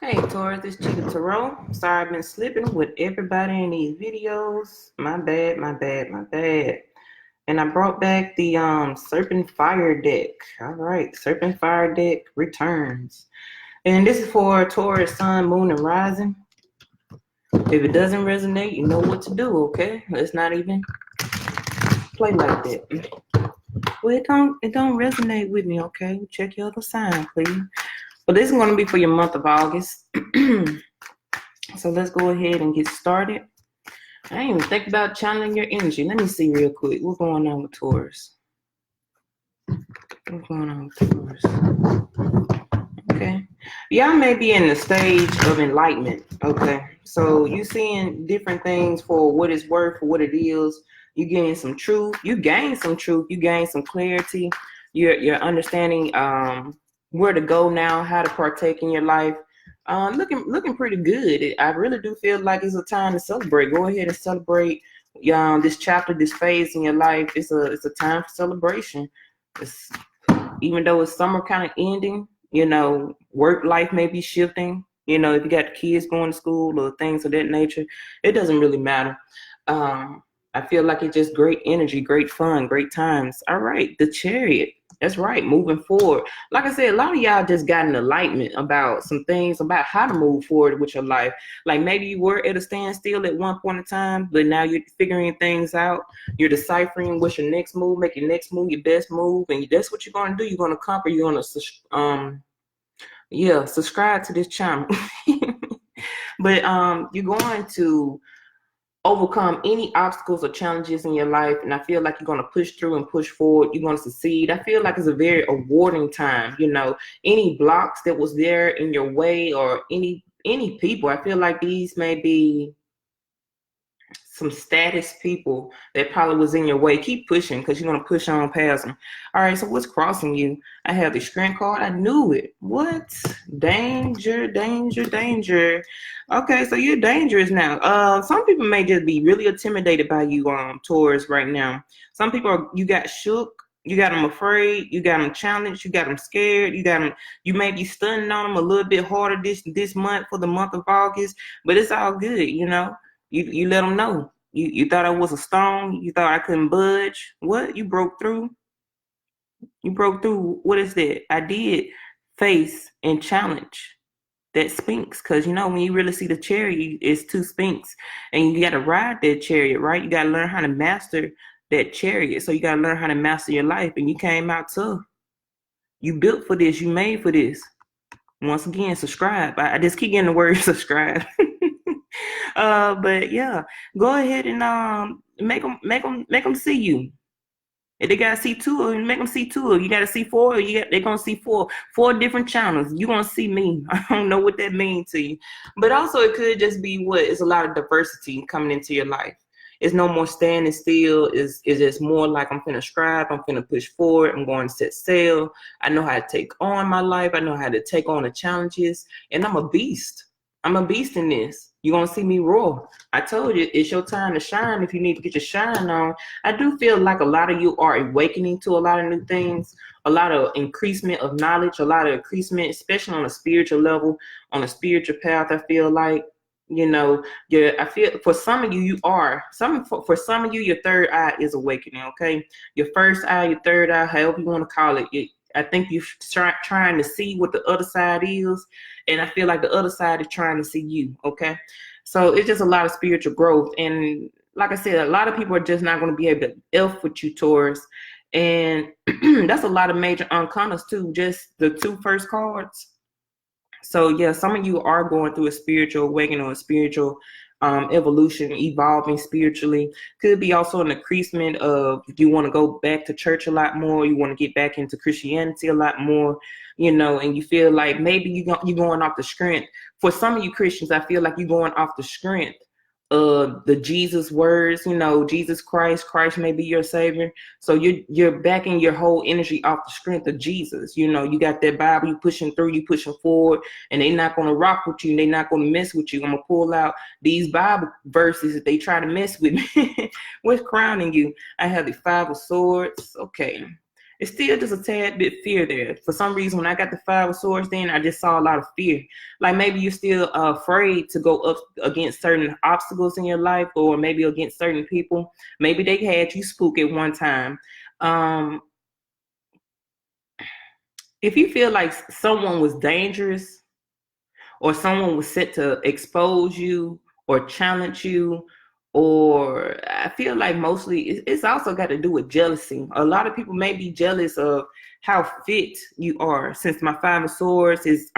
Hey Taurus, this Cheetah Tarot. Sorry I've been slipping with everybody in these videos. My bad, my bad, my bad. And I brought back the Serpent Fire deck. All right, Serpent Fire deck returns. And this is for Taurus, Sun, Moon, and Rising. If it doesn't resonate, you know what to do, okay? Let's not even play like that. Well, it don't resonate with me, okay? Check your other sign, please. But this is going to be for your month of August. So let's go ahead and get started. I didn't even think about channeling your energy. Let me see real quick. What's going on with Taurus? What's going on with Taurus? Okay. Y'all may be in the stage of enlightenment. Okay. So you seeing different things for what it's worth, for what it is. You getting some truth. You gain some truth. You gain some clarity. You're understanding where to go now, how to partake in your life. Looking pretty good. I really do feel like it's a time to celebrate. Go ahead and celebrate this chapter, this phase in your life. It's a time for celebration. It's, even though it's summer kind of ending, work life may be shifting. If you got kids going to school or things of that nature, it doesn't really matter. I feel like it's just great energy, great fun, great times. All right, the Chariot. That's right, moving forward. Like I said, a lot of y'all just got an enlightenment about some things about how to move forward with your life. Like maybe you were at a standstill at one point in time, but now you're figuring things out. You're deciphering what's your next move, make your next move your best move, and that's what you're going to do. You're going to conquer. You're going to subscribe to this channel. But you're going to overcome any obstacles or challenges in your life, and I feel like you're going to push through and push forward. You're going to succeed. I feel like it's a very rewarding time. Any blocks that was there in your way, or any people, I feel like these may be some status people that probably was in your way. Keep pushing, because you're going to push on past them. All right, so what's crossing you? I have the Strength card. I knew it. What? Danger, danger, danger. Okay, so you're dangerous now. Some people may just be really intimidated by you, Taurus, right now. Some people you got shook. You got them afraid. You got them challenged. You got them scared. You may be stunning on them a little bit harder this month, for the month of August, but it's all good. You let them know. You thought I was a stone. You thought I couldn't budge. What? You broke through. You broke through. What is that? I did face and challenge that Sphinx, because when you really see the chariot, it's two Sphinx, and you got to ride that chariot, right? You got to learn how to master that chariot. So you got to learn how to master your life, and you came out tough. You built for this. You made for this. Once again, subscribe. I just keep getting the word subscribe. But yeah, go ahead and make them see you. If they gotta see two of you, make them see two of you. You gotta see four. They're gonna see four different channels. You gonna see me. I don't know what that means to you, but also it could just be it's a lot of diversity coming into your life. It's no more standing still. It's just more like I'm finna strive. I'm finna push forward. I'm going to set sail. I know how to take on my life. I know how to take on the challenges, and I'm a beast. I'm a beast in this. You're going to see me roar. I told you, it's your time to shine if you need to get your shine on. I do feel like a lot of you are awakening to a lot of new things, a lot of increasement of knowledge, a lot of increasement, especially on a spiritual level, on a spiritual path. I feel like, I feel for some of you, you are. For some of you, your third eye is awakening, okay? Your first eye, your third eye, however you want to call it. I think you're trying to see what the other side is, and I feel like the other side is trying to see you, okay? So it's just a lot of spiritual growth, and like I said, a lot of people are just not going to be able to elf with you, Taurus, and that's a lot of major uncommons too, just the two first cards. So yeah, some of you are going through a spiritual awakening or a spiritual evolution, evolving spiritually. Could be also an increasement of you want to go back to church a lot more. You want to get back into Christianity a lot more, and you feel like maybe you're going off the strength. For some of you Christians, I feel like you're going off the strength of the Jesus words, Jesus Christ may be your savior. So you're backing your whole energy off the strength of Jesus. You got that Bible, you pushing through, you pushing forward, and they're not going to rock with you. They're not going to mess with you. I'm going to pull out these Bible verses if they try to mess with me. What's crowning you? I have the Five of Swords. Okay. It's still just a tad bit fear there. For some reason, when I got the Five of Swords, then I just saw a lot of fear. Like maybe you're still afraid to go up against certain obstacles in your life, or maybe against certain people. Maybe they had you spook at one time. If you feel like someone was dangerous, or someone was set to expose you or challenge you, or I feel like mostly it's also got to do with jealousy. A lot of people may be jealous of how fit you are, since my Five of Swords is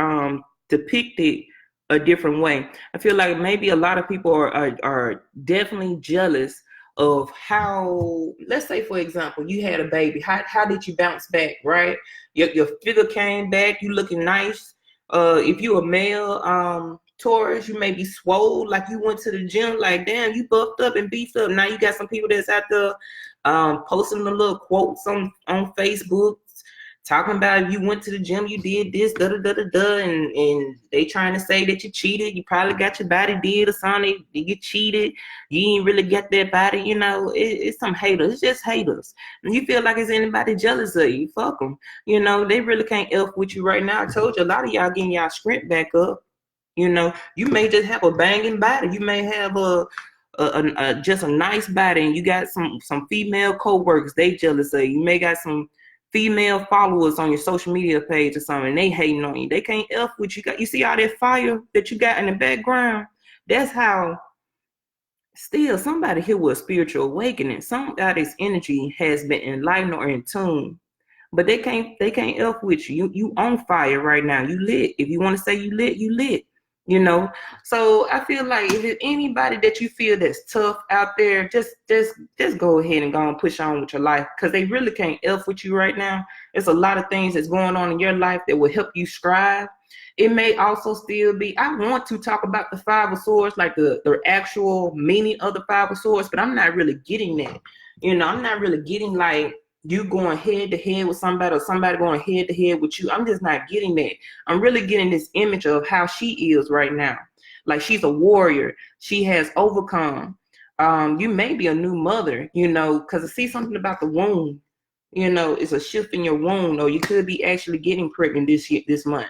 depicted a different way. I feel like maybe a lot of people are definitely jealous of how, let's say for example, you had a baby. How did you bounce back, right? Your figure came back, you looking nice. If you a male Taurus, you may be swole, like you went to the gym, like damn, you buffed up and beefed up. Now you got some people that's out there posting the little quotes on Facebook, talking about you went to the gym, you did this, da da da da da, and they trying to say that you cheated. You probably got your body did or something. You cheated. You ain't really get that body. You know, it's some haters. It's just haters. And you feel like is anybody jealous of you? Fuck them. You know, they really can't F with you right now. I told you, a lot of y'all getting y'all strength back up. You know, you may just have a banging body. You may have just a nice body, and you got some female co-workers, they jealous of you. You may got some female followers on your social media page or something, they hating on you. They can't F with you. You see all that fire that you got in the background? That's how still somebody here with a spiritual awakening. Somebody's energy has been enlightened or in tune. But they can't F with you. You on fire right now. You lit. If you want to say you lit, you lit. You know, so I feel like if it's anybody that you feel that's tough out there, just go ahead and go and push on with your life, because they really can't F with you right now. There's a lot of things that's going on in your life that will help you strive. It may also still be, I want to talk about the Five of Swords, like the actual meaning of the Five of Swords, but I'm not really getting that. You know, I'm not really getting like you going head to head with somebody or somebody going head to head with you. I'm just not getting that. I'm really getting this image of how she is right now. Like she's a warrior. She has overcome. You may be a new mother, you know, because I see something about the womb. You know, it's a shift in your womb, or you could be actually getting pregnant this month.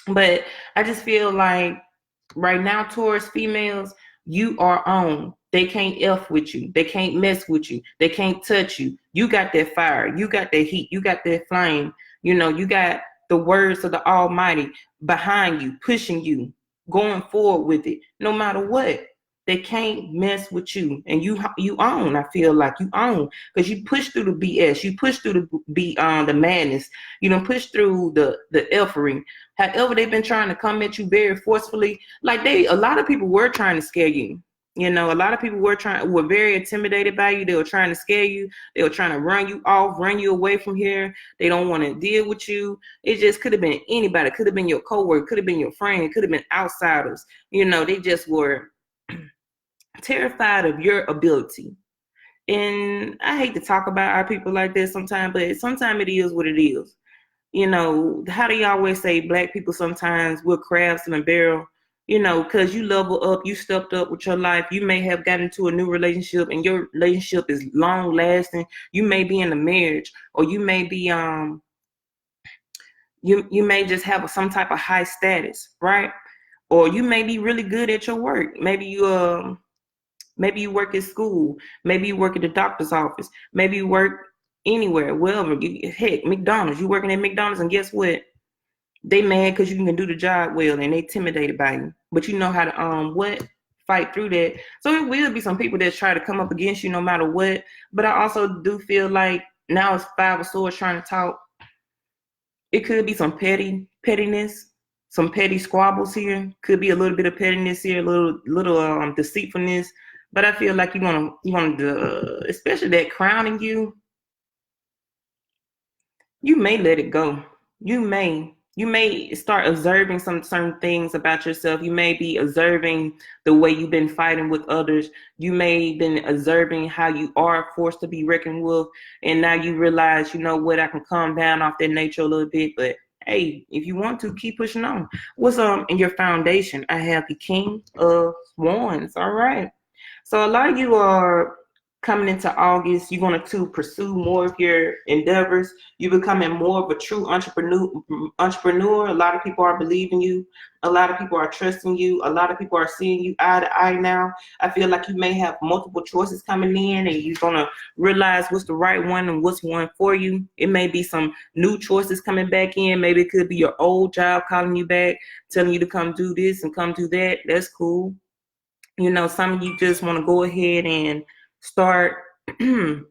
But I just feel like right now, Taurus females, you are on. They can't F with you. They can't mess with you. They can't touch you. You got that fire. You got that heat. You got that flame. You know, you got the words of the Almighty behind you, pushing you, going forward with it, no matter what. They can't mess with you. And you own. I feel like you own, because you push through the BS. You push through the madness. You don't push through the effering. However, they've been trying to come at you very forcefully. Like a lot of people were trying to scare you. You know, a lot of people were very intimidated by you. They were trying to scare you. They were trying to run you off, run you away from here. They don't want to deal with you. It just could have been anybody. It could have been your coworker. Could have been your friend. It could have been outsiders. You know, they just were terrified of your ability. And I hate to talk about our people like this sometimes, but sometimes it is what it is. You know, how do you always say Black people sometimes we're crabs in a barrel? You know, because you level up, you stepped up with your life. You may have gotten into a new relationship, and your relationship is long lasting. You may be in a marriage, or you may be you may just have some type of high status, right? Or you may be really good at your work. Maybe you work at school. Maybe you work at the doctor's office. Maybe you work anywhere, wherever. Heck, McDonald's. You working at McDonald's, and guess what? They mad because you can do the job well, and they intimidated by you. But you know how to fight through that. So it will be some people that try to come up against you no matter what. But I also do feel like now it's Five of Swords trying to talk. It could be some pettiness, some petty squabbles here. Could be a little bit of pettiness here, a little deceitfulness. But I feel like you want to, especially that crowning you. You may let it go. You may start observing some certain things about yourself. You may be observing the way you've been fighting with others. You may have been observing how you are forced to be reckoned with. And now you realize, you know what, I can calm down off that nature a little bit. But hey, if you want to, keep pushing on. What's in your foundation? I have the King of Wands. All right. So a lot of you are coming into August, you're going to pursue more of your endeavors. You're becoming more of a true entrepreneur. A lot of people are believing you. A lot of people are trusting you. A lot of people are seeing you eye to eye now. I feel like you may have multiple choices coming in, and you're going to realize what's the right one and what's one for you. It may be some new choices coming back in. Maybe it could be your old job calling you back, telling you to come do this and come do that. That's cool. You know, some of you just want to go ahead and start taking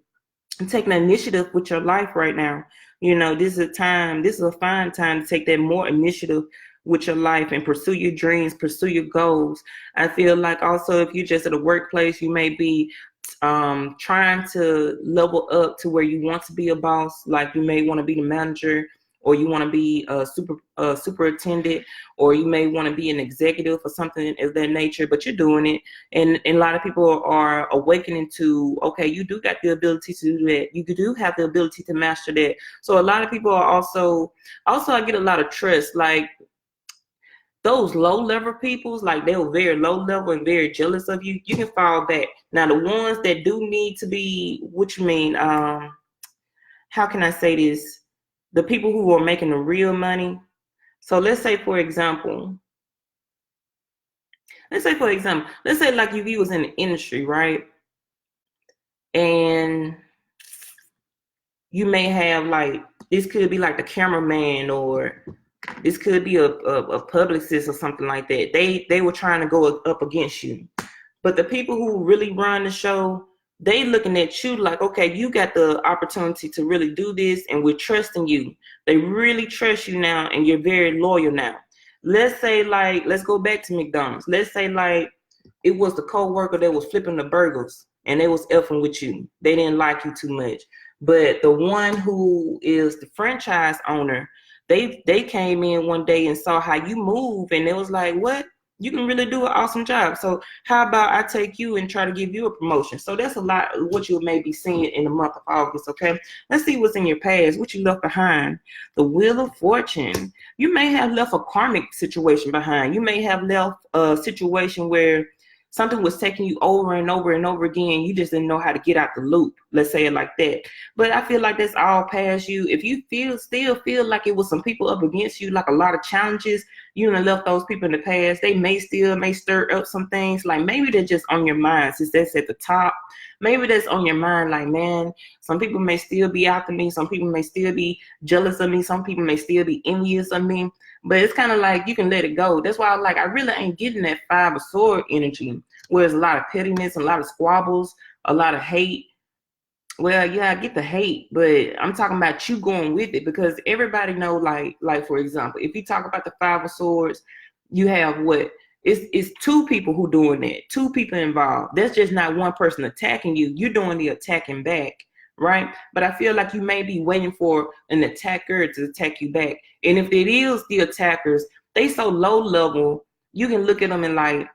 initiative with your life right now. You know, this is a fine time to take that more initiative with your life and pursue your dreams, pursue your goals. I feel like also if you're just at a workplace, you may be trying to level up to where you want to be a boss. Like you may want to be the manager, or you want to be a superintendent, or you may want to be an executive or something of that nature, but you're doing it. And a lot of people are awakening to, okay, you do got the ability to do that. You do have the ability to master that. So a lot of people are also I get a lot of trust, like those low level peoples, like they were very low level and very jealous of you. You can fall back. Now the ones that do need to be, what you mean, how can I say this? The people who are making the real money. So let's say for example, like if you was in the industry, right? And you may have like, this could be like the cameraman, or this could be a publicist or something like that. They were trying to go up against you. But the people who really run the show, they looking at you like, okay, you got the opportunity to really do this, and we're trusting you. They really trust you now, and you're very loyal now. Let's say like, let's go back to McDonald's. Let's say like it was the co-worker that was flipping the burgers and they was effing with you. They didn't like you too much. But the one who is the franchise owner, they came in one day and saw how you move, and it was like, what? You can really do an awesome job. So how about I take you and try to give you a promotion? So that's a lot of what you may be seeing in the month of August, okay? Let's see what's in your past, what you left behind. The Wheel of Fortune. You may have left a karmic situation behind. You may have left a situation where something was taking you over and over and over again. You just didn't know how to get out the loop. Let's say it like that. But I feel like that's all past you. If you still feel like it was some people up against you, like a lot of challenges, you done left those people in the past. They may stir up some things. Like maybe they're just on your mind since that's at the top. Maybe that's on your mind. Like, man, some people may still be after me. Some people may still be jealous of me. Some people may still be envious of me. But it's kind of like you can let it go. That's why I really ain't getting that Five of Swords energy, where there's a lot of pettiness, a lot of squabbles, a lot of hate. Well, yeah, I get the hate, but I'm talking about you going with it, because everybody know, like for example, if you talk about the Five of Swords, you have what? It's two people who doing that, two people involved. That's just not one person attacking you. You're doing the attacking back, right? But I feel like you may be waiting for an attacker to attack you back. And if it is the attackers, they so low level, you can look at them and like,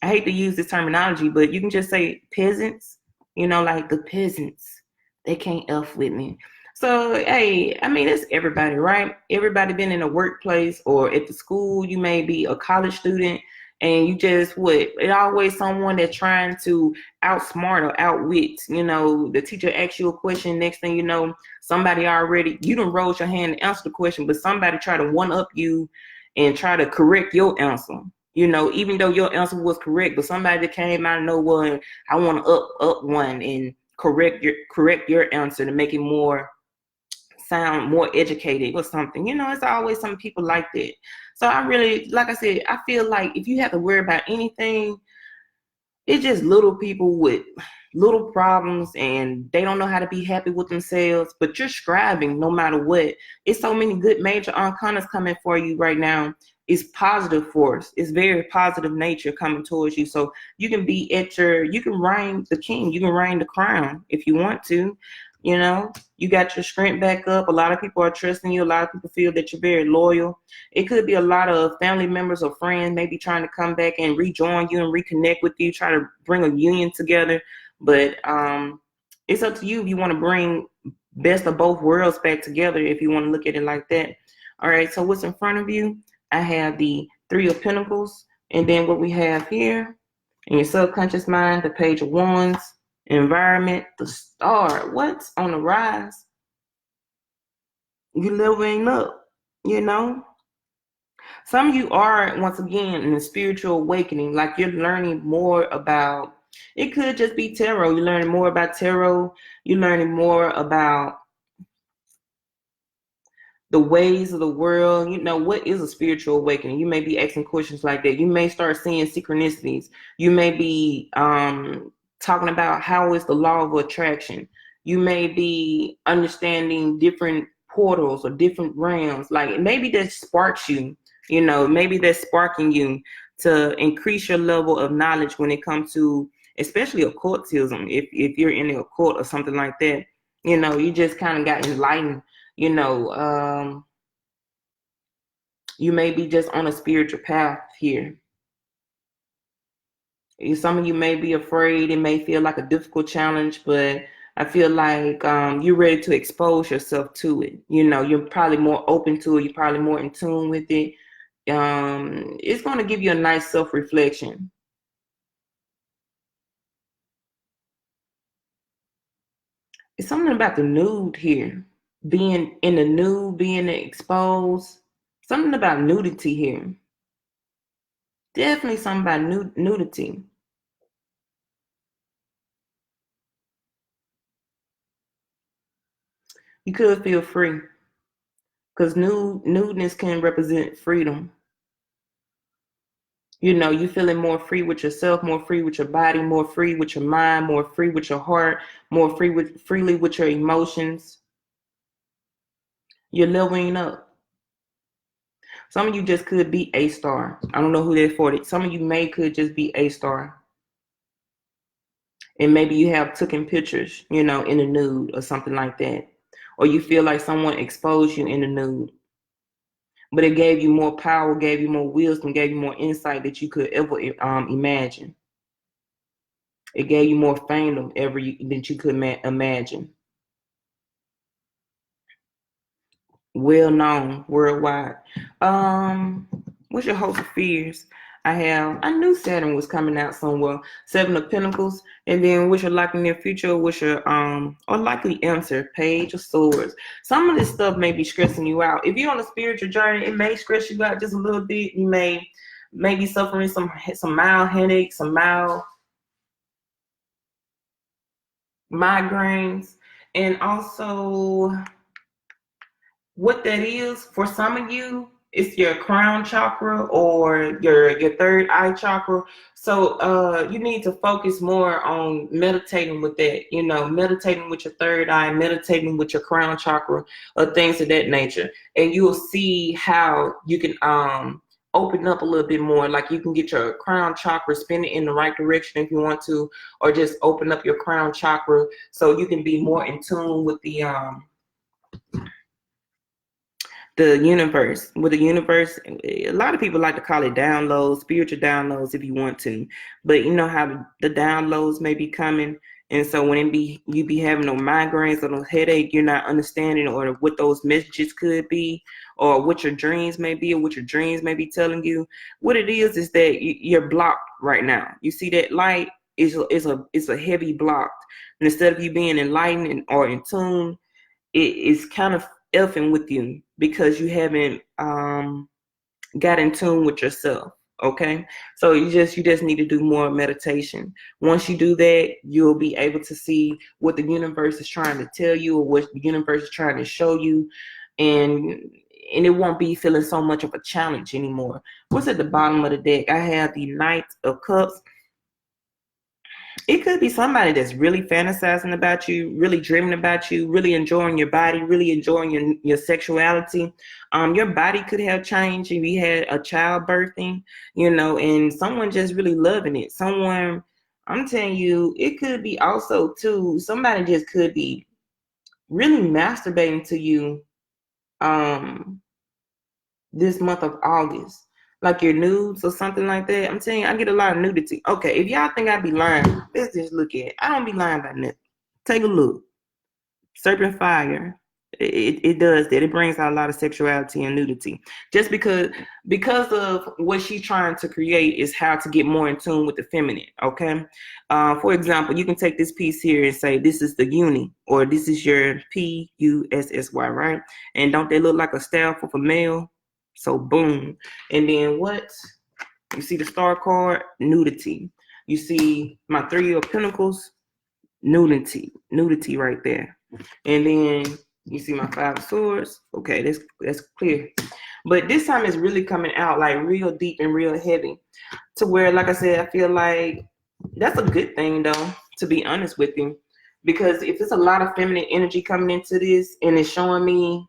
I hate to use this terminology, but you can just say peasants. You know, like the peasants, they can't F with me. So, hey, I mean, it's everybody, right? Everybody been in a workplace or at the school. You may be a college student, and you just, it's always someone that's trying to outsmart or outwit. You know, the teacher asks you a question, next thing you know, somebody already, you done rolled your hand and answer the question, but somebody try to one-up you and try to correct your answer. You know, even though your answer was correct, but somebody that came out of nowhere, I want to up one and correct your answer to make it sound more educated or something. You know, it's always some people like that. So I really, like I said, I feel like if you have to worry about anything, it's just little people with little problems, and they don't know how to be happy with themselves, but you're striving no matter what. It's so many good major arcanas coming for you right now. It's positive force. It's very positive nature coming towards you. So you can be you can reign the king. You can reign the crown if you want to. You know, you got your strength back up. A lot of people are trusting you. A lot of people feel that you're very loyal. It could be a lot of family members or friends maybe trying to come back and rejoin you and reconnect with you, try to bring a union together. But it's up to you if you want to bring best of both worlds back together, if you want to look at it like that. All right, so what's in front of you? I have the Three of Pentacles, and then what we have here in your subconscious mind, the Page of Wands. Environment, the star. What's on the rise? You leveling up, you know? Some of you are, once again, in a spiritual awakening, like you're learning more about, it could just be tarot. You're learning more about tarot. You're learning more about the ways of the world. You know, what is a spiritual awakening? You may be asking questions like that. You may start seeing synchronicities. You may be talking about how is the law of attraction. You may be understanding different portals or different realms. Like maybe that sparks you, you know, maybe that's sparking you to increase your level of knowledge when it comes to, especially occultism. If you're in the occult or something like that, you know, you just kind of got enlightened. You know, you may be just on a spiritual path here. Some of you may be afraid. It may feel like a difficult challenge, but I feel like you're ready to expose yourself to it. You know, you're probably more open to it. You're probably more in tune with it. It's going to give you a nice self-reflection. It's something about the nude here. Being in the nude, being exposed. Something about nudity here. Definitely something about nudity. You could feel free because nudeness can represent freedom. You know, you feeling more free with yourself, more free with your body, more free with your mind, more free with your heart, more freely with your emotions. You're leveling up. Some of you just could be a star. I don't know who that's for. Some of you could just be a star. And maybe you have taken pictures, you know, in the nude or something like that. Or you feel like someone exposed you in the nude. But it gave you more power, gave you more wisdom, gave you more insight that you could ever imagine. It gave you more fame than you could imagine. Well known worldwide. What's your hopes of fears? I knew Saturn was coming out somewhere. Seven of Pentacles, and then what's your likely near future? What's your or likely answer? Page of Swords. Some of this stuff may be stressing you out. If you're on a spiritual journey, it may stress you out just a little bit. You may be suffering some mild headaches, some mild migraines, and also what that is for some of you, it's your crown chakra or your third eye chakra. So you need to focus more on meditating with that, you know, meditating with your third eye, meditating with your crown chakra, or things of that nature. And you will see how you can open up a little bit more. Like you can get your crown chakra spinning in the right direction if you want to, or just open up your crown chakra so you can be more in tune with the universe. With the universe, a lot of people like to call it downloads, spiritual downloads if you want to, but you know how the downloads may be coming, and so when you be having no migraines or no headache, you're not understanding or what those messages could be, or what your dreams may be, or what your dreams may be telling you. What it is that you're blocked right now. You see that light is a heavy block, and instead of you being enlightened or in tune, it's kind of effing with you because you haven't got in tune with yourself. Okay, so you just need to do more meditation. Once you do that, you'll be able to see what the universe is trying to tell you or what the universe is trying to show you, and it won't be feeling so much of a challenge anymore. What's at the bottom of the deck? I have the Knight of Cups. It could be somebody that's really fantasizing about you, really dreaming about you, really enjoying your body, really enjoying your sexuality. Your body could have changed if you had a child birthing, you know, and someone just really loving it. Someone, I'm telling you, it could be also too, somebody just could be really masturbating to you this month of August. Like your nudes or something like that. I'm telling you, I get a lot of nudity. Okay, if y'all think I be lying, let's just look at it. I don't be lying about nothing. Take a look. Serpent fire. It does that. It brings out a lot of sexuality and nudity. Just because of what she's trying to create is how to get more in tune with the feminine. Okay. For example, you can take this piece here and say this is the uni, or this is your PUSSY, right? And don't they look like a staff of a male? So boom. And then what? You see the star card, nudity. You see my 3 of pentacles, nudity right there. And then you see my 5 of swords. Okay, that's clear. But this time it's really coming out like real deep and real heavy, to where, like I said, I feel like that's a good thing though, to be honest with you, because if there's a lot of feminine energy coming into this and it's showing me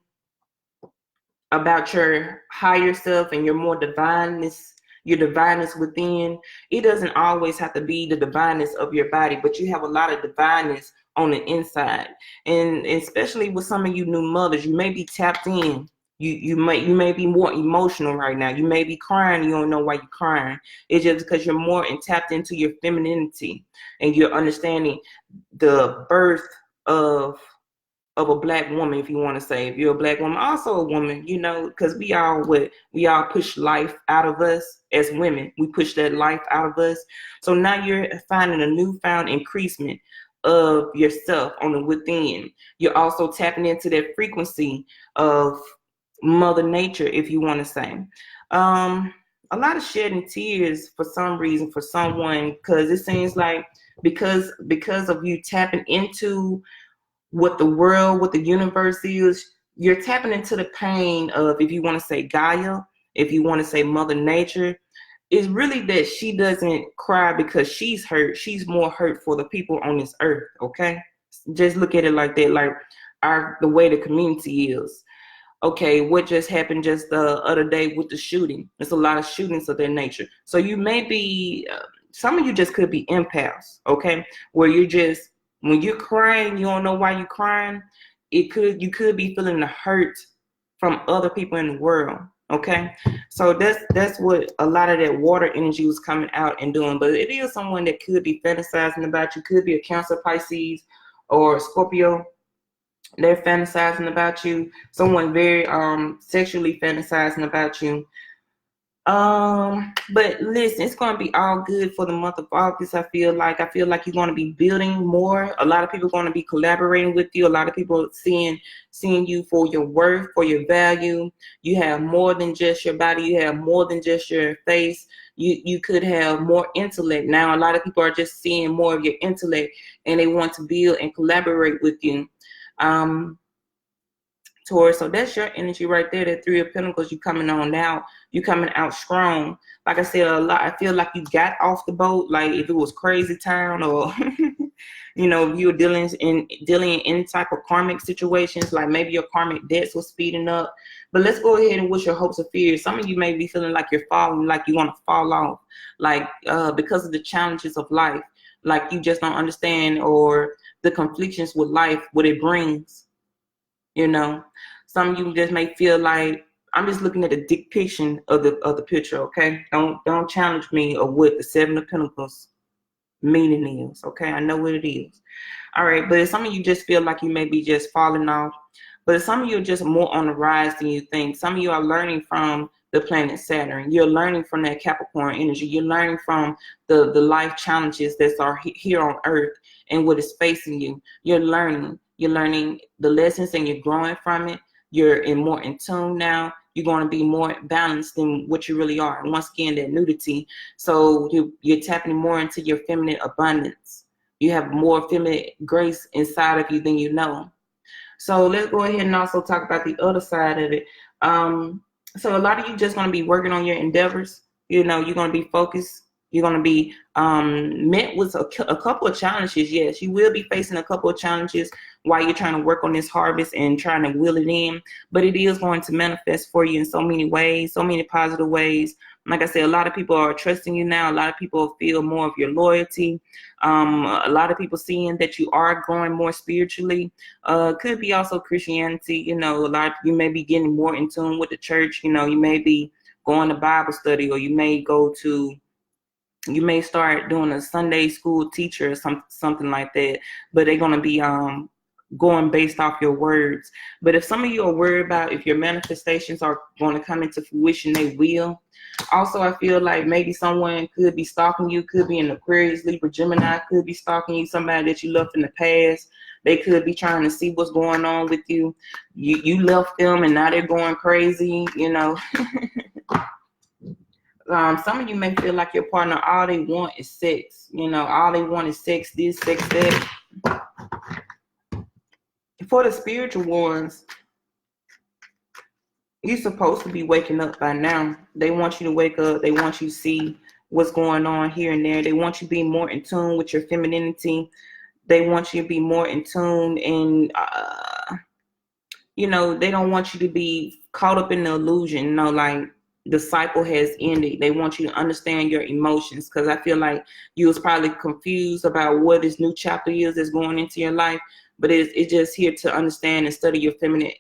about your higher self and your more divineness, your divineness within, it doesn't always have to be the divineness of your body, but you have a lot of divineness on the inside. And especially with some of you new mothers, you may be tapped in. You may be more emotional right now. You may be crying. You don't know why you're crying. It's just because you're more tapped into your femininity, and you're understanding the birth of a black woman, if you want to say. If you're a black woman, also a woman, you know, because we all push life out of us as women. We push that life out of us. So now you're finding a newfound increasement of yourself on the within. You're also tapping into that frequency of Mother Nature, if you want to say. A lot of shedding tears for some reason for someone, because it seems like because of you tapping into what the world, what the universe is, you're tapping into the pain of, if you want to say Gaia, if you want to say Mother Nature, is really that she doesn't cry because she's hurt. She's more hurt for the people on this earth, okay? Just look at it like that, like the way the community is. Okay, what just happened just the other day with the shooting? There's a lot of shootings of that nature. So you may be, some of you just could be empaths, okay? Where you're just, when you're crying, you don't know why you're crying. You could be feeling the hurt from other people in the world, okay? So that's what a lot of that water energy was coming out and doing. But it is someone that could be fantasizing about you. Could be a Cancer, Pisces, or Scorpio. They're fantasizing about you. Someone very sexually fantasizing about you. But listen, it's going to be all good for the month of August. I feel like you're going to be building more. A lot of people are going to be collaborating with you. A lot of people seeing you for your worth, for your value. You have more than just your body. You have more than just your face. You could have more intellect. Now, a lot of people are just seeing more of your intellect, and they want to build and collaborate with you. Taurus, so that's your energy right there. That 3 of Pentacles, you coming on now. You coming out strong. Like I said, a lot. I feel like you got off the boat. Like if it was crazy town, or you know, if you were dealing in any type of karmic situations, like maybe your karmic debts was speeding up. But let's go ahead and what's your hopes or fears. Some of you may be feeling like you're falling, like you want to fall off, like because of the challenges of life, like you just don't understand, or the conflictions with life, what it brings. You know, some of you just may feel like, I'm just looking at the depiction of the picture, okay? Don't challenge me of what the 7 of Pentacles meaning is, okay? I know what it is. All right, but some of you just feel like you may be just falling off, but some of you are just more on the rise than you think. Some of you are learning from the planet Saturn. You're learning from that Capricorn energy. You're learning from the life challenges that are here on Earth and what is facing you. You're learning the lessons, and you're growing from it. You're more in tune now. You're going to be more balanced than what you really are. And once again, that nudity. So you're tapping more into your feminine abundance. You have more feminine grace inside of you than you know. So let's go ahead and also talk about the other side of it. So a lot of you just going to be working on your endeavors. You know, you're going to be focused. You're going to be met with a couple of challenges. Yes, you will be facing a couple of challenges while you're trying to work on this harvest and trying to will it in. But it is going to manifest for you in so many ways, so many positive ways. Like I said, a lot of people are trusting you now. A lot of people feel more of your loyalty. A lot of people seeing that you are growing more spiritually. Could be also Christianity. You know, a lot of you may be getting more in tune with the church. You know, you may be going to Bible study, or you may start doing a Sunday school teacher or something like that. But they're going to be going based off your words. But if some of you are worried about if your manifestations are going to come into fruition, they will. Also, I feel like maybe someone could be stalking you, could be an Aquarius, Libra, Gemini, could be stalking you, somebody that you left in the past. They could be trying to see what's going on with you. You left them and now they're going crazy, you know. Some of you may feel like your partner, all they want is sex. You know, all they want is sex, this, sex, that. For the spiritual ones, you're supposed to be waking up by now. They want you to wake up. They want you to see what's going on here and there. They want you to be more in tune with your femininity. They want you to be more in tune and, you know, they don't want you to be caught up in the illusion, you know, like the cycle has ended. They want you to understand your emotions, because I feel like you was probably confused about what this new chapter is that's going into your life, but it's just here to understand and study your feminine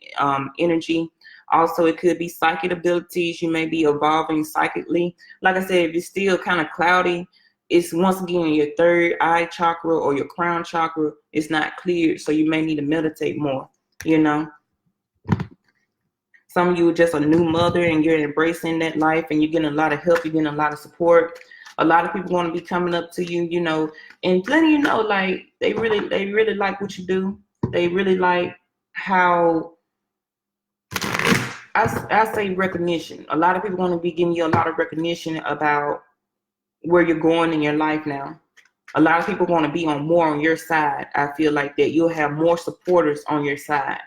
energy. Also, it could be psychic abilities. You may be evolving psychically. Like I said, if it's still kind of cloudy, it's once again your third eye chakra or your crown chakra is not cleared, so you may need to meditate more, you know. Some of you are just a new mother and you're embracing that life and you're getting a lot of help, you're getting a lot of support. A lot of people want to be coming up to you, you know, and letting you know, like, they really like what you do. They really like how, I say recognition. A lot of people want to be giving you a lot of recognition about where you're going in your life now. A lot of people want to be more on your side. I feel like that you'll have more supporters on your side.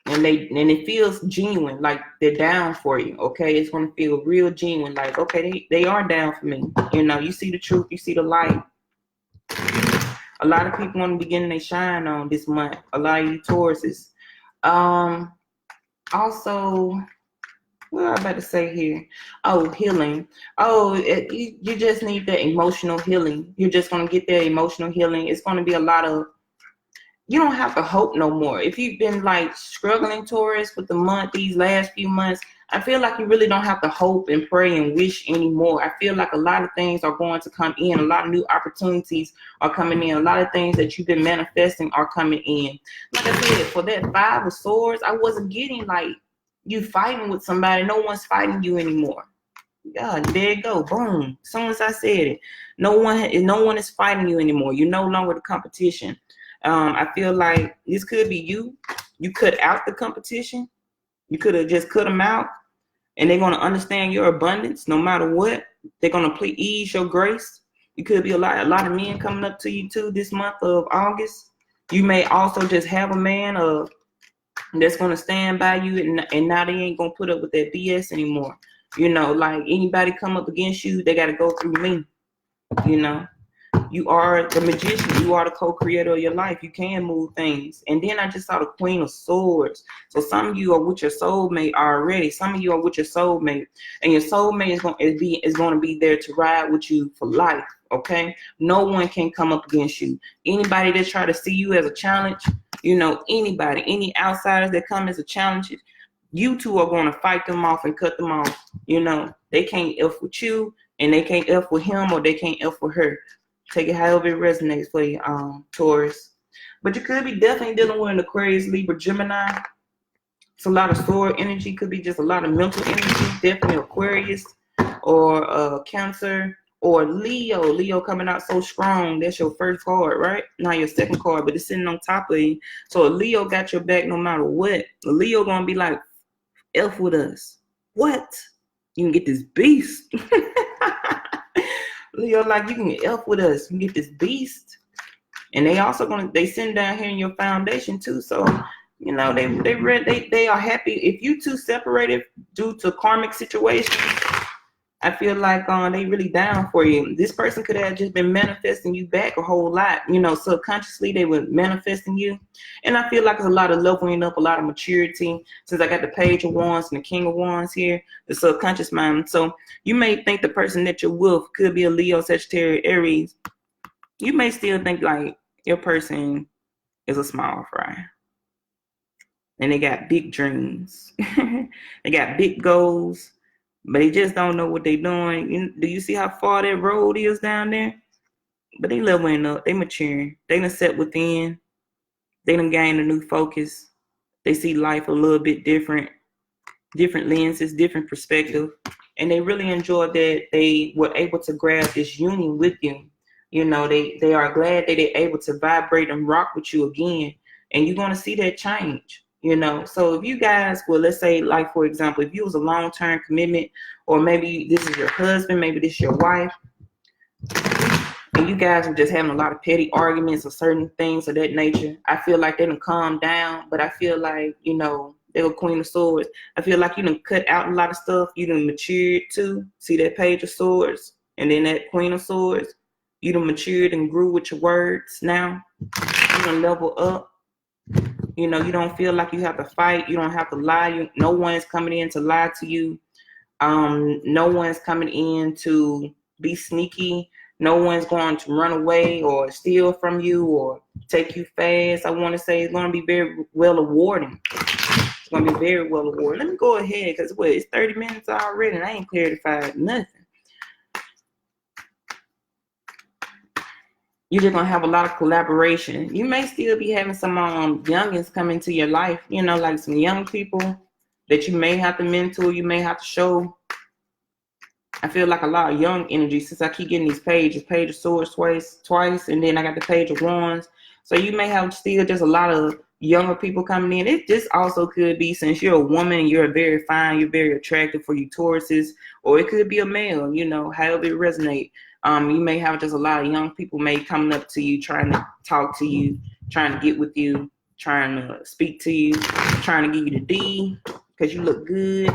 And it feels genuine, like they're down for you, okay? It's going to feel real genuine, like, okay, they are down for me. You know, you see the truth, you see the light. A lot of people want to be getting their shine on this month. A lot of you Tauruses. Also, what I better say here? Oh, healing. Oh, you just need that emotional healing. You're just going to get that emotional healing. It's going to be a lot of, you don't have to hope no more. If you've been like struggling, Taurus, with these last few months, I feel like you really don't have to hope and pray and wish anymore. I feel like a lot of things are going to come in. A lot of new opportunities are coming in. A lot of things that you've been manifesting are coming in. Like I said, for that 5 of Swords, I wasn't getting like you fighting with somebody. No one's fighting you anymore. God, there you go. Boom. As soon as I said it, no one is fighting you anymore. You're no longer the competition. I feel like this could be you. You cut out the competition. You could have just cut them out, and they're going to understand your abundance no matter what. They're going to ease your grace. You could be a lot of men coming up to you too this month of August. You may also just have a man that's going to stand by you, and now they ain't going to put up with that BS anymore. You know, like anybody come up against you, they got to go through me, you know. You are the magician. You are the co-creator of your life. You can move things. And then I just saw the Queen of Swords. So some of you are with your soulmate already. Some of you are with your soulmate. And your soulmate is going to be there to ride with you for life, okay? No one can come up against you. Anybody that try to see you as a challenge, you know, anybody, any outsiders that come as a challenge, you two are going to fight them off and cut them off. You know, they can't F with you, and they can't F with him, or they can't F with her. Take it however it resonates for you, Taurus. But you could be definitely dealing with an Aquarius, Libra, Gemini. It's a lot of sword energy. Could be just a lot of mental energy. Definitely Aquarius or Cancer or Leo. Leo coming out so strong. That's your first card, right? Not your second card, but it's sitting on top of you. So a Leo got your back no matter what. A Leo going to be like, F with us. What? You can get this beast. Leo, like, you can get F with us. You can get this beast. And they also they send down here in your foundation too. So, you know, they are happy. If you two separated due to karmic situations, I feel like they really down for you. This person could have just been manifesting you back a whole lot. You know, subconsciously they were manifesting you. And I feel like there's a lot of leveling up, a lot of maturity. Since I got the Page of Wands and the King of Wands here, the subconscious mind. So you may think the person that you're with could be a Leo, Sagittarius, Aries. You may still think like your person is a small fry. And they got big dreams. They got big goals. But they just don't know what they're doing. Do you see how far that road is down there? But they leveling up. They maturing. They done set within. They done gained a new focus. They see life a little bit different lenses, different perspective. And they really enjoy that they were able to grab this union with you. You know, they are glad that they're able to vibrate and rock with you again. And you're going to see that change, you know. So if you guys, well, let's say, like, for example, if you was a long-term commitment, or maybe this is your husband, maybe this is your wife, and you guys were just having a lot of petty arguments or certain things of that nature, I feel like they done calm down. But I feel like, you know, they're a Queen of Swords. I feel like you done cut out a lot of stuff. You done matured too. See that Page of Swords? And then that Queen of Swords. You done matured and grew with your words now. You done level up. You know, you don't feel like you have to fight. You don't have to lie. No one's coming in to lie to you. No one's coming in to be sneaky. No one's going to run away or steal from you or take you fast. I want to say it's going to be very well awarding. It's going to be very well awarding. Let me go ahead, because it's 30 minutes already and I ain't clarified nothing. You're just going to have a lot of collaboration. You may still be having some youngins come into your life, you know, like some young people that you may have to mentor, you may have to show. I feel like a lot of young energy, since I keep getting these pages, Page of Swords twice, and then I got the Page of Wands. So you may have still just a lot of younger people coming in. It just also could be, since you're a woman and you're very fine, you're very attractive for you Tauruses, or it could be a male, you know, however it resonates. You may have just a lot of young people may coming up to you, trying to talk to you, trying to get with you, trying to speak to you, trying to give you the D because you look good.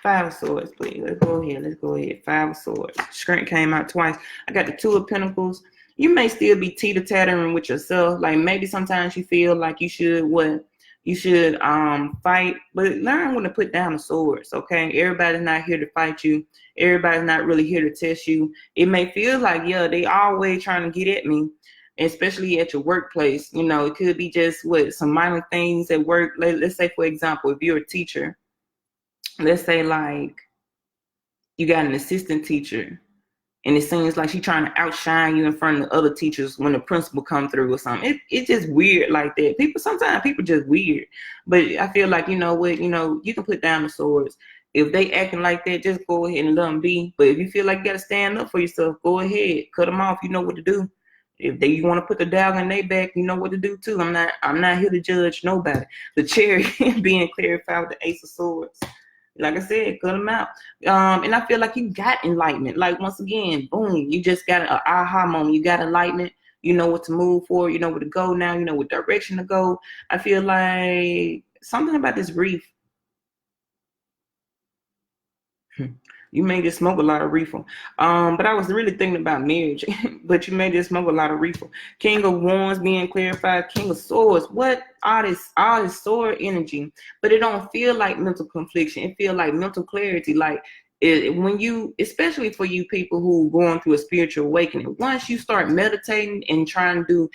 Five of Swords, please. Let's go ahead. Five of Swords. Strength came out twice. I got the Two of Pentacles. You may still be teeter-tottering with yourself. Like maybe sometimes you feel like you should fight, but learn when to put down the swords, okay? Everybody's not here to fight you. Everybody's not really here to test you. It may feel like, yeah, they always trying to get at me, especially at your workplace. You know, it could be just some minor things at work. Let's say, for example, if you're a teacher, let's say like you got an assistant teacher and it seems like she's trying to outshine you in front of the other teachers when the principal come through or something. It's just weird like that. Sometimes people just weird. But I feel like, you know what, you know, you can put down the swords. If they acting like that, just go ahead and let them be. But if you feel like you got to stand up for yourself, go ahead. Cut them off. You know what to do. If you want to put the dagger in their back, you know what to do too. I'm not here to judge nobody. The Chariot being clarified with the Ace of Swords. Like I said, cut them out. And I feel like you got enlightenment. Like, once again, boom, you just got an aha moment. You got enlightenment. You know what to move for. You know where to go now. You know what direction to go. I feel like something about this reef. You may just smoke a lot of reefer. But I was really thinking about marriage. But you may just smoke a lot of reefer. King of Wands being clarified. King of Swords. What? All this sword energy. But it don't feel like mental confliction. It feel like mental clarity. Like when you, especially for you people who going through a spiritual awakening, once you start meditating and trying to do,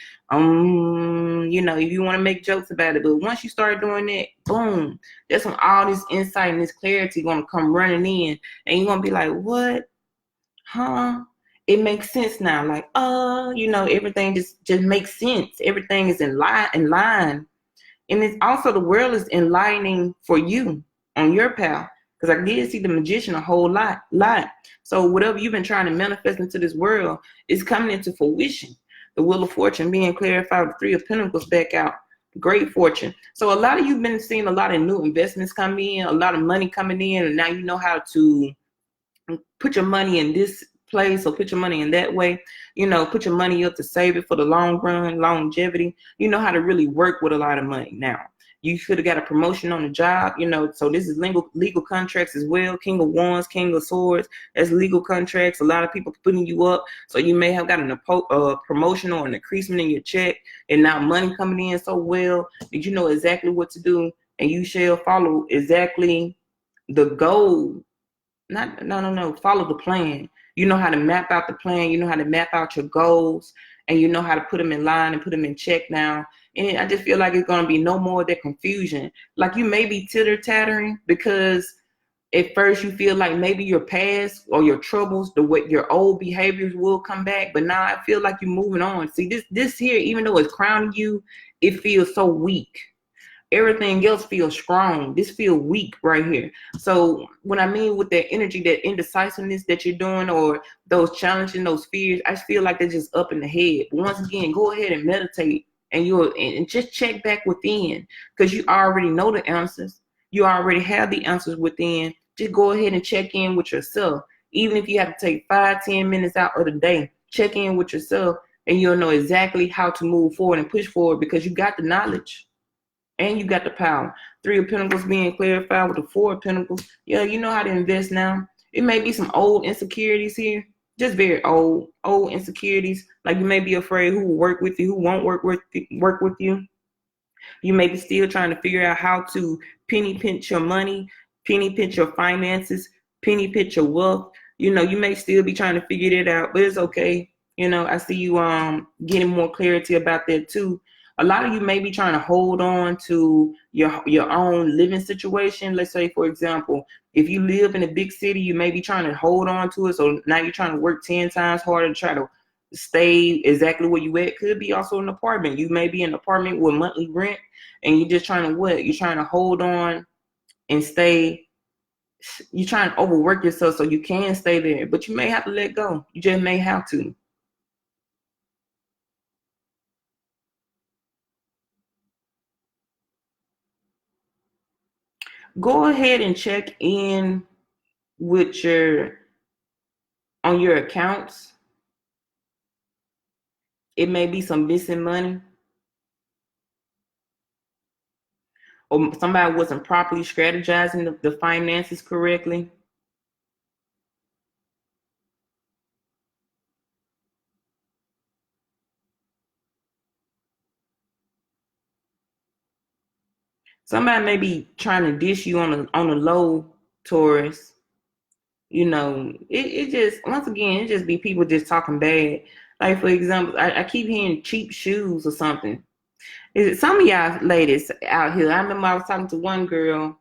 you know, if you want to make jokes about it, but once you start doing that, boom, that's when all this insight and this clarity going to come running in, and you're going to be like, what? Huh? It makes sense now. Like, you know, everything just makes sense. Everything is in line. And it's also, the world is enlightening for you on your path. Because I did see the Magician a whole lot. So whatever you've been trying to manifest into this world is coming into fruition. The Wheel of Fortune being clarified with Three of Pentacles back out. Great fortune. So a lot of you've been seeing a lot of new investments come in, a lot of money coming in, and now you know how to put your money in this place or put your money in that way. You know, put your money up to save it for the long run, longevity. You know how to really work with a lot of money now. You should have got a promotion on the job, you know, so this is legal contracts as well. King of Wands, King of Swords, that's legal contracts. A lot of people putting you up. So you may have gotten a promotion or an increasement in your check, and now money coming in so well that you know exactly what to do, and you shall follow exactly the goal. Follow the plan. You know how to map out the plan. You know how to map out your goals, and you know how to put them in line and put them in check now. And I just feel like it's going to be no more of that confusion. Like, you may be titter-tattering because At first you feel like maybe your past or your troubles, the way your old behaviors will come back, but now I feel like you're moving on. See, this here, even though it's crowning you, it feels so weak. Everything else feels strong. This feels weak right here. So what I mean with that energy, that indecisiveness that you're doing, or those challenging, those fears, I feel like they're just up in the head. But once again, go ahead and meditate, and just check back within, because you already know the answers. You already have the answers within. Just go ahead and check in with yourself. Even if you have to take 5-10 minutes out of the day, check in with yourself, and you'll know exactly how to move forward and push forward, because you got the knowledge. And you got the power. 3 of Pentacles being clarified with the 4 of Pentacles. Yeah, you know how to invest now. It may be some old insecurities here. Just very old insecurities. Like you may be afraid who will work with you, who won't work with you. You may be still trying to figure out how to penny pinch your money, penny pinch your finances, penny pinch your wealth. You know, you may still be trying to figure it out, but it's okay. You know, I see you getting more clarity about that too. A lot of you may be trying to hold on to your own living situation. Let's say, for example, if you live in a big city, you may be trying to hold on to it. So now you're trying to work 10 times harder to try to stay exactly where you at. Could be also an apartment. You may be in an apartment with monthly rent, and you're just trying to what? You're trying to hold on and stay. You're trying to overwork yourself so you can stay there, but you may have to let go. You just may have to. Go ahead and check in with on your accounts. It may be some missing money, or somebody wasn't properly strategizing the finances correctly. Somebody may be trying to dish you on a low, Taurus. You know, it just, once again, it just be people just talking bad. Like, for example, I keep hearing cheap shoes or something. Some of y'all ladies out here, I remember I was talking to one girl,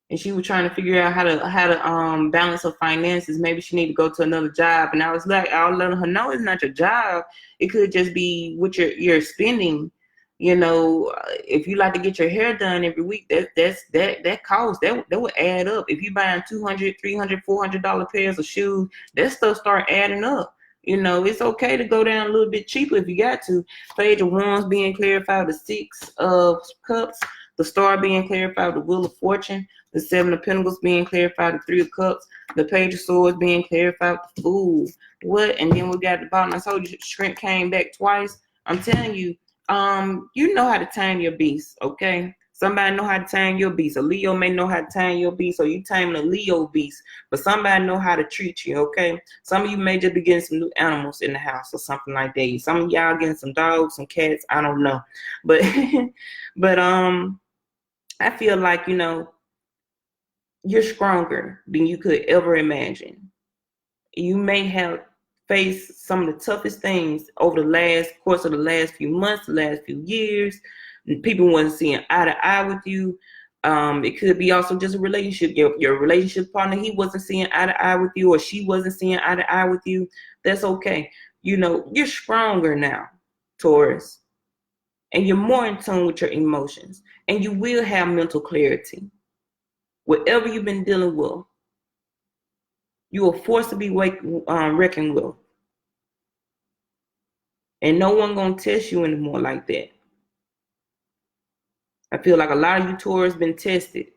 and she was trying to figure out how to balance her finances. Maybe she need to go to another job. And I was letting her know it's not your job. It could just be what you're spending. You know, if you like to get your hair done every week, that cost that would add up. If you buying $200, $300, $400 pairs of shoes, that stuff start adding up. You know, it's okay to go down a little bit cheaper if you got to. Page of Wands being clarified, the 6 of Cups, the Star being clarified, the Wheel of Fortune, the 7 of Pentacles being clarified, the 3 of Cups, the Page of Swords being clarified, the Fool. What? And then we got the bottom. I told you Strength came back twice. I'm telling you, you know how to tame your beast, okay? Somebody know how to tame your beast. A Leo may know how to tame your beast, so you taming a Leo beast. But somebody know how to treat you, okay? Some of you may just be getting some new animals in the house or something like that. Some of y'all getting some dogs, some cats, I don't know. But but I feel like, you know, you're stronger than you could ever imagine. You may have faced some of the toughest things over the course of the last few months, the last few years. People wasn't seeing eye to eye with you. It could be also just a relationship. Your relationship partner, he wasn't seeing eye to eye with you, or she wasn't seeing eye to eye with you. That's okay. You know, you're stronger now, Taurus. And you're more in tune with your emotions. And you will have mental clarity. Whatever you've been dealing with, you are forced to be reckoned with. And no one gonna test you anymore like that. I feel like a lot of you Taurus been tested.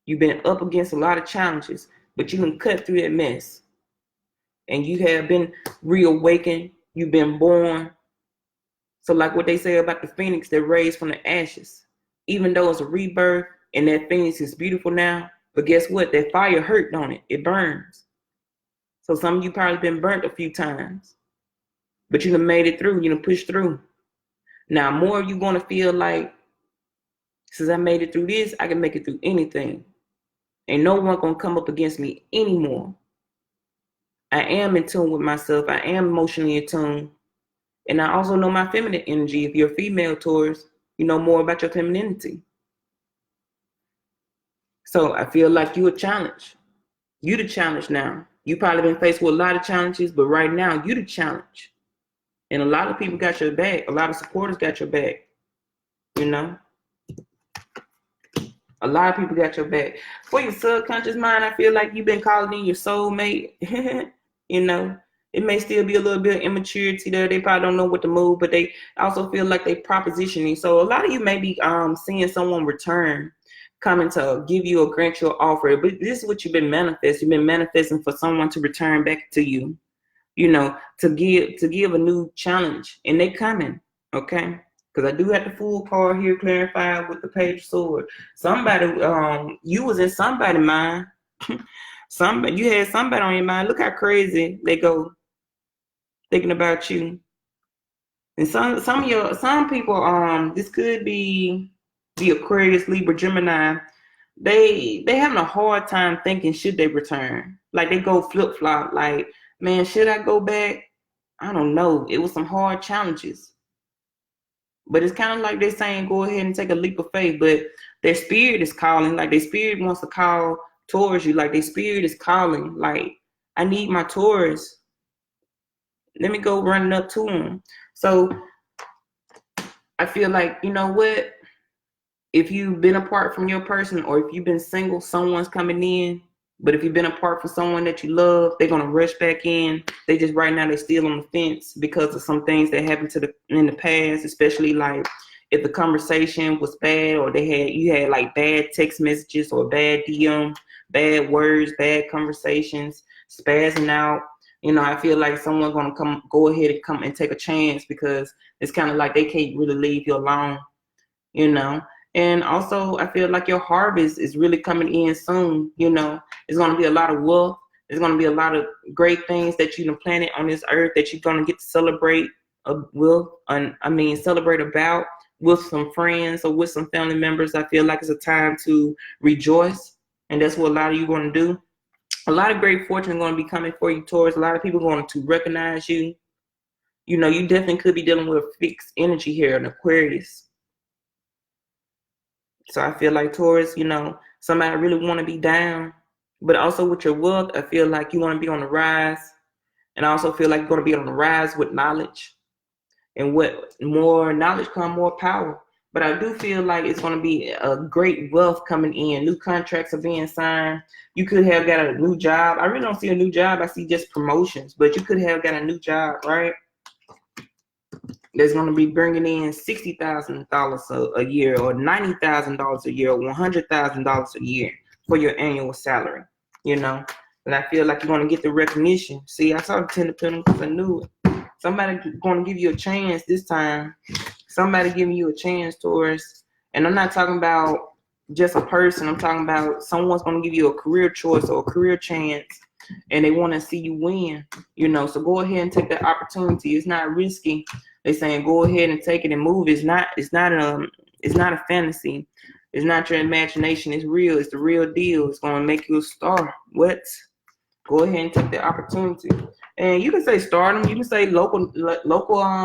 You've been up against a lot of challenges, but you can cut through that mess. And you have been reawakened. You've been born. So like what they say about the phoenix that raised from the ashes, even though it's a rebirth and that phoenix is beautiful now, but guess what? That fire hurt, don't it? It burns. So some of you probably been burnt a few times, but you done made it through. You done pushed through. Now more you gonna feel like, since I made it through this, I can make it through anything. Ain't no one gonna come up against me anymore. I am in tune with myself. I am emotionally in tune. And I also know my feminine energy. If you're a female Taurus, you know more about your femininity. So I feel like you a challenge. You the challenge now. You probably been faced with a lot of challenges, but right now you the challenge. And a lot of people got your back. A lot of supporters got your back. You know? A lot of people got your back. For your subconscious mind, I feel like you've been calling in your soulmate. You know? It may still be a little bit of immaturity there. They probably don't know what to move, but they also feel like they propositioning. So a lot of you may be seeing someone return, coming to give you or grant you an offer. But this is what you've been manifesting. You've been manifesting for someone to return back to you, you know, to give a new challenge. And they coming, okay? Because I do have the Fool card here clarified with the Page of Swords. Somebody, you was in somebody's mind. You had somebody on your mind. Look how crazy they go thinking about you. And some people, this could be the Aquarius, Libra, Gemini. They having a hard time thinking should they return. Like they go flip flop. Like, man, should I go back? I don't know. It was some hard challenges. But it's kind of like they're saying go ahead and take a leap of faith. But their spirit is calling. Like their spirit wants to call towards you. Like their spirit is calling. Like, I need my Taurus. Let me go running up to him. So I feel like, you know what? If you've been apart from your person, or if you've been single, someone's coming in. But if you've been apart from someone that you love, they're gonna rush back in. They just right now they're still on the fence because of some things that happened in the past, especially like if the conversation was bad, or you had like bad text messages or bad DM, bad words, bad conversations, spazzing out. You know, I feel like someone's gonna go ahead and come and take a chance, because it's kind of like they can't really leave you alone, you know. And also, I feel like your harvest is really coming in soon. You know, it's going to be a lot of wealth. There's going to be a lot of great things that you've planted on this earth that you're going to get to celebrate celebrate about with some friends or with some family members. I feel like it's a time to rejoice. And that's what a lot of you are going to do. A lot of great fortune is going to be coming for you, Taurus. A lot of people are going to recognize you. You know, you definitely could be dealing with fixed energy here in Aquarius. So I feel like Taurus, you know, somebody really want to be down, but also with your wealth, I feel like you want to be on the rise. And I also feel like you're going to be on the rise with knowledge. And what more knowledge comes, more power. But I do feel like it's going to be a great wealth coming in. New contracts are being signed. You could have got a new job. I really don't see a new job. I see just promotions. But you could have got a new job, right? That's going to be bringing in $60,000 a year, or $90,000 a year, or $100,000 a year for your annual salary, you know. And I feel like you're going to get the recognition. See, I saw the 10 of Pentacles because I knew it. Somebody going to give you a chance this time. Somebody giving you a chance, Taurus. And I'm not talking about just a person. I'm talking about someone's going to give you a career choice or a career chance, and they want to see you win, you know. So go ahead and take that opportunity. It's not risky. They're saying go ahead and take it and move. It's not a fantasy. It's not your imagination. It's real. It's the real deal. It's going to make you a star. What? Go ahead and take the opportunity. And you can say stardom. You can say local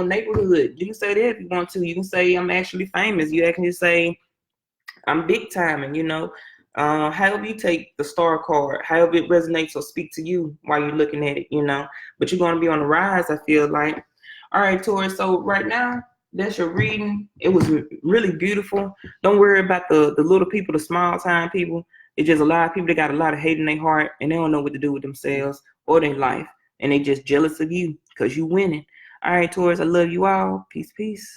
neighborhood. You can say that if you want to. You can say I'm actually famous. You can just say I'm big time, and you know. However you take the star card, however it resonates or speak to you while you're looking at it, you know. But you're going to be on the rise, I feel like. All right, Taurus. So right now, that's your reading. It was really beautiful. Don't worry about the little people, the small time people. It's just a lot of people that got a lot of hate in their heart, and they don't know what to do with themselves or their life. And they just jealous of you because you winning. All right, Taurus, I love you all. Peace, peace.